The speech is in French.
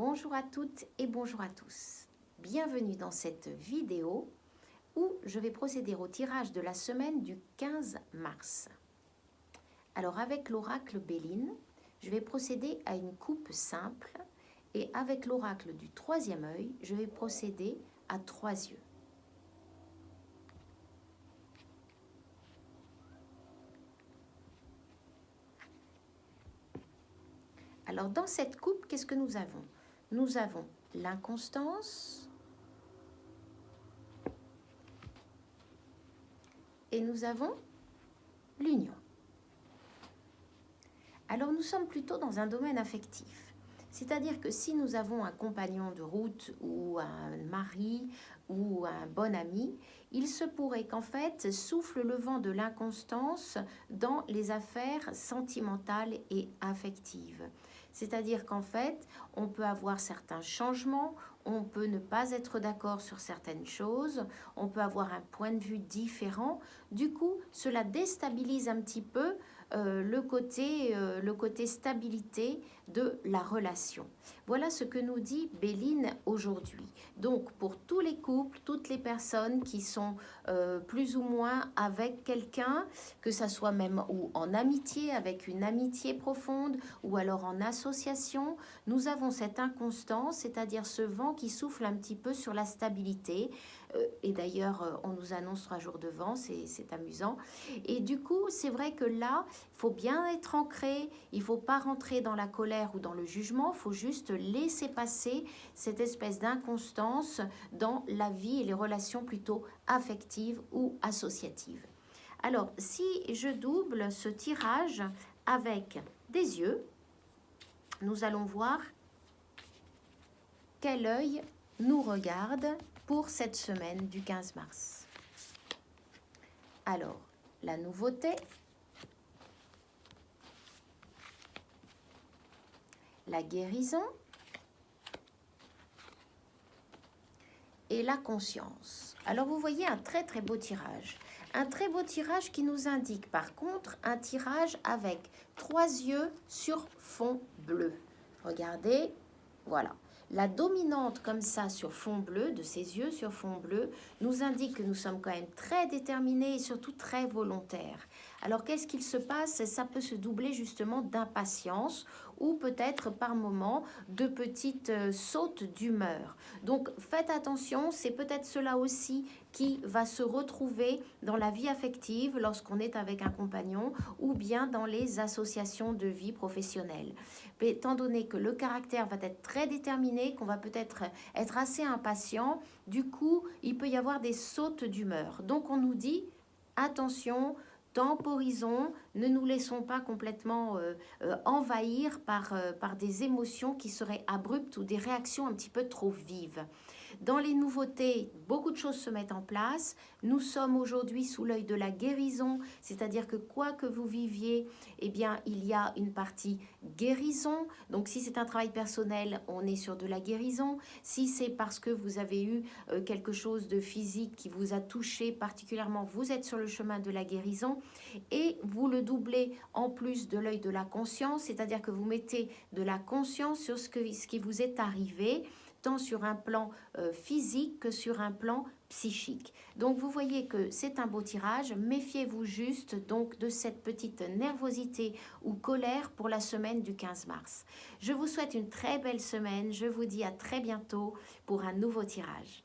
Bonjour à toutes et bonjour à tous. Bienvenue dans cette vidéo où je vais procéder au tirage de la semaine du 15 mars. Alors avec l'oracle Béline, je vais procéder à une coupe simple et avec l'oracle du troisième œil, je vais procéder à 3 yeux. Alors dans cette coupe, qu'est-ce que nous avons? Nous avons l'inconstance et nous avons l'union. Alors nous sommes plutôt dans un domaine affectif. C'est-à-dire que si nous avons un compagnon de route ou un mari ou un bon ami, il se pourrait qu'en fait souffle le vent de l'inconstance dans les affaires sentimentales et affectives. C'est-à-dire qu'en fait, on peut avoir certains changements, on peut ne pas être d'accord sur certaines choses, on peut avoir un point de vue différent. Du coup, cela déstabilise un petit peu le côté stabilité de la relation. Voilà ce que nous dit Béline aujourd'hui. Donc pour tous les couples, toutes les personnes qui sont plus ou moins avec quelqu'un, que ça soit même ou en amitié, avec une amitié profonde, ou alors en association, nous avons cette inconstance, c'est-à-dire ce vent qui souffle un petit peu sur la stabilité. Et d'ailleurs, on nous annonce 3 jours de vent, c'est amusant. Et du coup, c'est vrai que là, il faut bien être ancré, il ne faut pas rentrer dans la colère ou dans le jugement, il faut juste laisser passer cette espèce d'inconstance dans la vie et les relations plutôt affectives ou associatives. Alors, si je double ce tirage avec des yeux, nous allons voir quel œil nous regarde pour cette semaine du 15 mars. Alors, la nouveauté, la guérison et la conscience. Alors, vous voyez un très très beau tirage. Un très beau tirage qui nous indique par contre un tirage avec 3 yeux sur fond bleu. Regardez, voilà. La dominante comme ça sur fond bleu, de ses yeux sur fond bleu, nous indique que nous sommes quand même très déterminés et surtout très volontaires. Alors qu'est-ce qu'il se passe? Ça peut se doubler justement d'impatience ou peut-être par moments de petites sautes d'humeur. Donc faites attention, c'est peut-être cela aussi qui va se retrouver dans la vie affective lorsqu'on est avec un compagnon ou bien dans les associations de vie professionnelle. Mais étant donné que le caractère va être très déterminé, qu'on va peut-être être assez impatient, du coup, il peut y avoir des sautes d'humeur. Donc on nous dit, attention, temporisons, ne nous laissons pas complètement envahir par des émotions qui seraient abruptes ou des réactions un petit peu trop vives. Dans les nouveautés, beaucoup de choses se mettent en place. Nous sommes aujourd'hui sous l'œil de la guérison, c'est-à-dire que quoi que vous viviez, eh bien, il y a une partie guérison. Donc, si c'est un travail personnel, on est sur de la guérison. Si c'est parce que vous avez eu quelque chose de physique qui vous a touché particulièrement, vous êtes sur le chemin de la guérison et vous le doublez en plus de l'œil de la conscience, c'est-à-dire que vous mettez de la conscience sur ce qui vous est arrivé, tant sur un plan physique que sur un plan psychique. Donc vous voyez que c'est un beau tirage, méfiez-vous juste donc de cette petite nervosité ou colère pour la semaine du 15 mars. Je vous souhaite une très belle semaine, je vous dis à très bientôt pour un nouveau tirage.